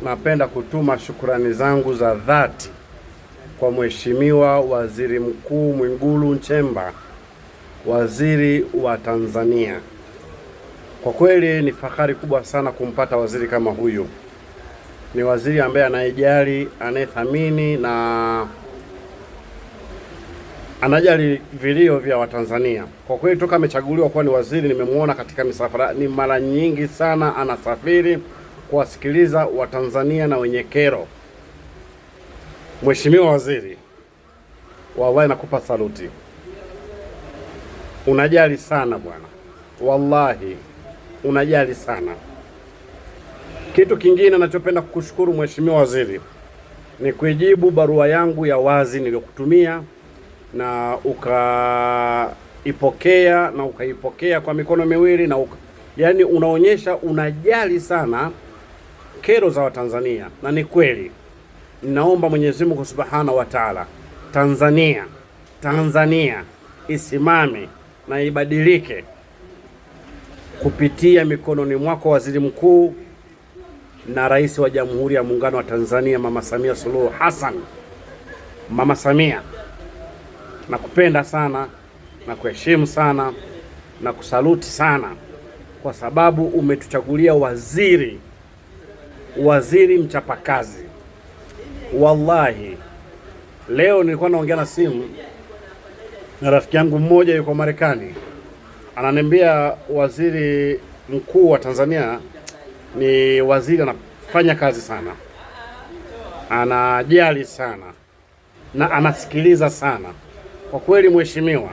napenda kutuma shukurani zangu za dhati kwa Mheshimiwa Waziri Mkuu Mwigulu Nchemba, waziri wa Tanzania. Kwa kweli ni fahari kubwa sana kumpata waziri kama huyu. Ni waziri ambaye anayejali, anayethamini na anajali vilio vya Watanzania. Kwa kweli toka amechaguliwa kuwa ni waziri, nimemuona katika misafara ni mara nyingi sana anasafiri kuwasikiliza Watanzania na wenye kero. Mheshimiwa waziri, wallahi nakupa saluti. Unajali sana bwana. Wallahi unajali sana. Kitu kingine ninachopenda kukushukuru Mheshimiwa waziri ni kujibu barua yangu ya wazi niliyokutumia na ukaipokea kwa mikono miwili na yaani unaonyesha unajali sana kero za Watanzania, na ni kweli. Ninaomba Mwenyezi Mungu Subhanahu wa Ta'ala, Tanzania isimame na ibadilike kupitia mikononi mwako waziri mkuu na rais wa Jamhuri ya Muungano wa Tanzania Mama Samia Suluhu Hassan. Mama Samia, nakupenda sana na kuheshimu sana na kusaluti sana kwa sababu umetuchagulia waziri mchapakazi. Wallahi leo nilikuwa naongea na simu na rafiki yangu mmoja yuko Marekani, ananiambia waziri mkuu wa Tanzania ni waziri anafanya kazi sana, anajali sana na anasikiliza sana. Kwa kweli mheshimiwa,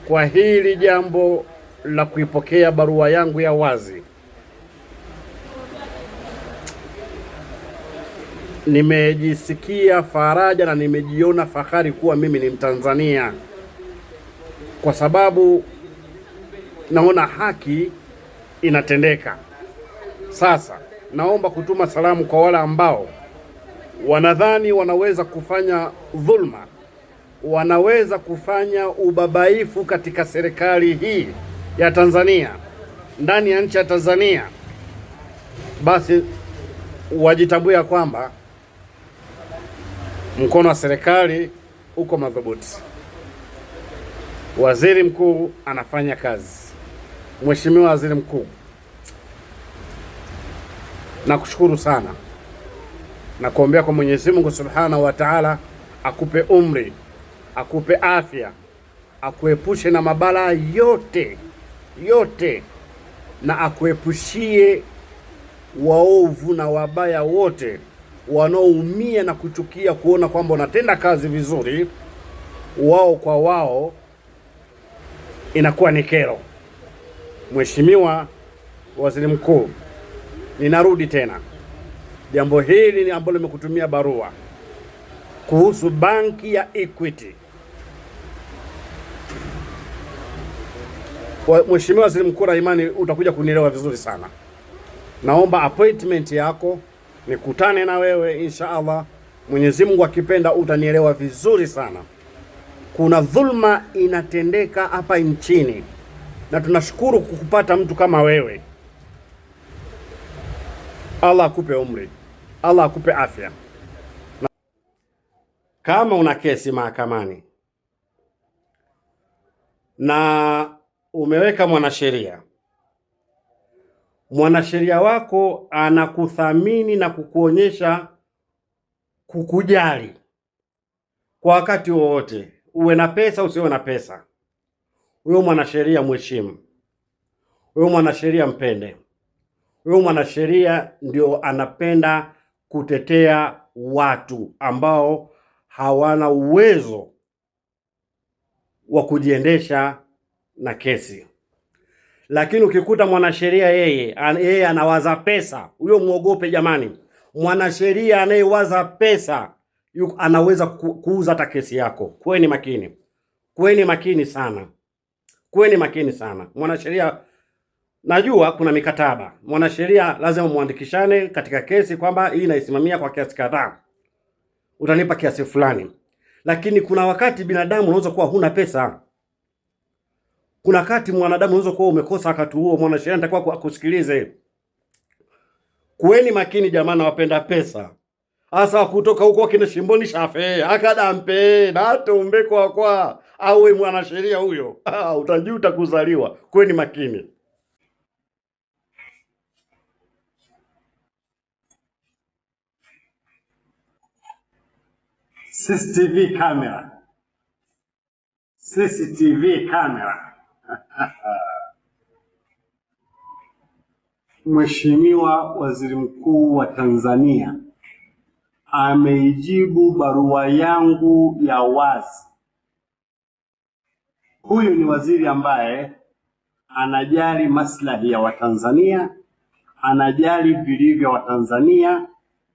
kwa hili jambo la kuipokea barua yangu ya wazi, nimejisikia faraja na nimejiona fahari kuwa mimi ni Mtanzania, kwa sababu naona haki inatendeka. Sasa naomba kutuma salamu kwa wale ambao wanadhani wanaweza kufanya dhulma, wanaweza kufanya ubabaifu katika serikali hii ya Tanzania, ndani ya nchi ya Tanzania. Basi wajitambue kwamba mkono wa serikali uko madhubuti. Waziri mkuu anafanya kazi. Mheshimiwa Waziri Mkuu, nakushukuru sana na kuombea kwa Mwenyezi Mungu Subhanahu wa Ta'ala akupe umri, akupe afya, akuepushe na mabala yote na akuepushie waovu na wabaya wote wanaoumia na kuchukia kuona kwamba unatenda kazi vizuri, wao kwa wao inakuwa ni kero. Mheshimiwa Waziri Mkuu, ninarudi tena, jambo hili ni ambalo nimekutumia barua kuhusu banki ya Equity. Mheshimiwa Waziri Mkuu, na imani utakuja kunielewa vizuri sana. Naomba appointment yako nikutane na wewe inshallah. Mwenyezi Mungu akipenda utanielewa vizuri sana. Kuna dhulma inatendeka hapa nchini na tunashukuru kukupata mtu kama wewe. Allah akupe umri, Allah akupe afya. Kama una kesi mahakamani na umeweka mwanasheria wako anakuthamini na kukuonyesha kukujali kwa wakati wowote, uwe na pesa usiwe na pesa, huyo mwanasheria mheshimu, huyo mwanasheria mpende. Huyo mwanasheria ndio anapenda kutetea watu ambao hawana uwezo wa kujiendesha na kesi. Lakini ukikuta mwanasheria yeye anawaza pesa, huyo muogope jamani. Mwanasheria anayewaza pesa anaweza kuuza hata kesi yako. Kuweni makini sana. Mwanasheria, najua kuna mikataba. Mwanasheria lazima muandikishane katika kesi kwamba hii naisimamia kwa kiasi kadhaa, utanipa kiasi fulani. Lakini kuna wakati binadamu unaweza kuwa huna pesa. Kuna wakati mwanadamu unaweza kuwa umekosa wakati huo, mwanasheria anatakiwa akusikilize. Kuweni makini jamani, wapenda pesa. Asa kutoka huko kina Shimboni Shafe akadampe na tombe kwa awe mwanasheria huyo. Utajuta kuzaliwa. Kuweni makini. CCTV camera. CCTV camera. Mheshimiwa Waziri Mkuu wa Tanzania ameijibu barua yangu ya wazi. Huyu ni waziri ambaye anajali maslahi ya Watanzania, anajali vilivyo vya Watanzania,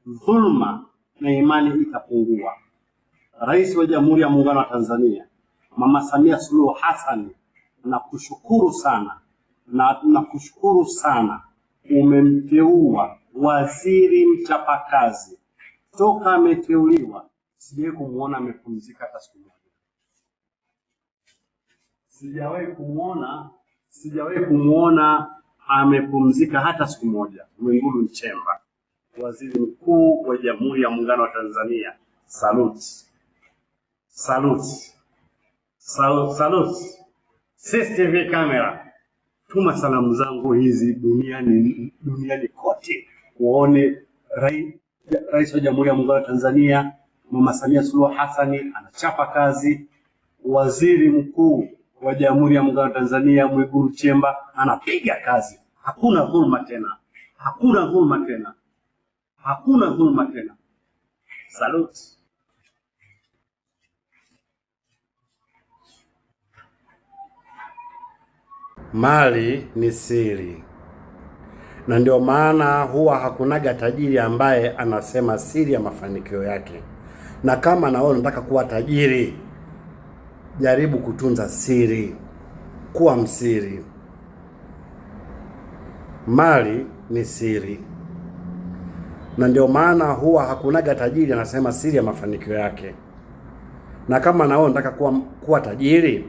dhulma na imani itapungua. Rais wa Jamhuri ya Muungano wa Tanzania Mama Samia Suluhu Hassan, nakushukuru sana, umemteua waziri mchapakazi. Toka ameteuliwa sijawahi kumuona amepumzika hata siku moja. Sijawahi kumuona amepumzika hata siku moja. Mwigulu Nchemba, waziri mkuu wa Jamhuri ya Muungano wa Tanzania. Salute. CCTV camera. Tuma salamu zangu hizi duniani kote, waone Rais wa Jamhuri ya Muungano wa Tanzania Mama Samia Suluhu Hassan anachapa kazi. Waziri Mkuu wa Jamhuri ya Muungano wa Tanzania Mwigulu Nchemba anapiga kazi. Hakuna dhulma tena. Salute. Mali ni siri, na ndio maana huwa hakunaga tajiri ambaye anasema siri ya mafanikio yake. Na kama na wewe unataka kuwa tajiri, jaribu kutunza siri, kuwa msiri. Mali ni siri, na ndio maana huwa hakunaga tajiri anasema siri ya mafanikio yake. Na kama na wewe unataka kuwa tajiri,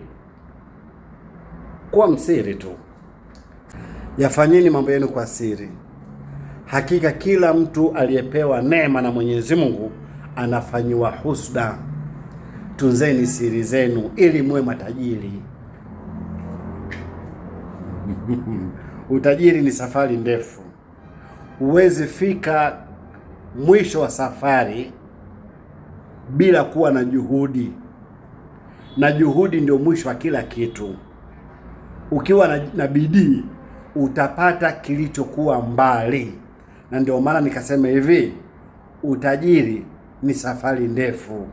kuwa msiri tu. Yafanyeni mambo yenu kwa siri. Hakika kila mtu aliyepewa neema na Mwenyezi Mungu anafanyiwa husda. Tunzeni siri zenu ili muwe matajiri. Utajiri ni safari ndefu. Huwezi fika mwisho wa safari bila kuwa na juhudi. Na juhudi ndio mwisho wa kila kitu. Ukiwa na bidii utapata kilichokuwa mbali. Na ndio maana nikasema hivi, utajiri ni safari ndefu.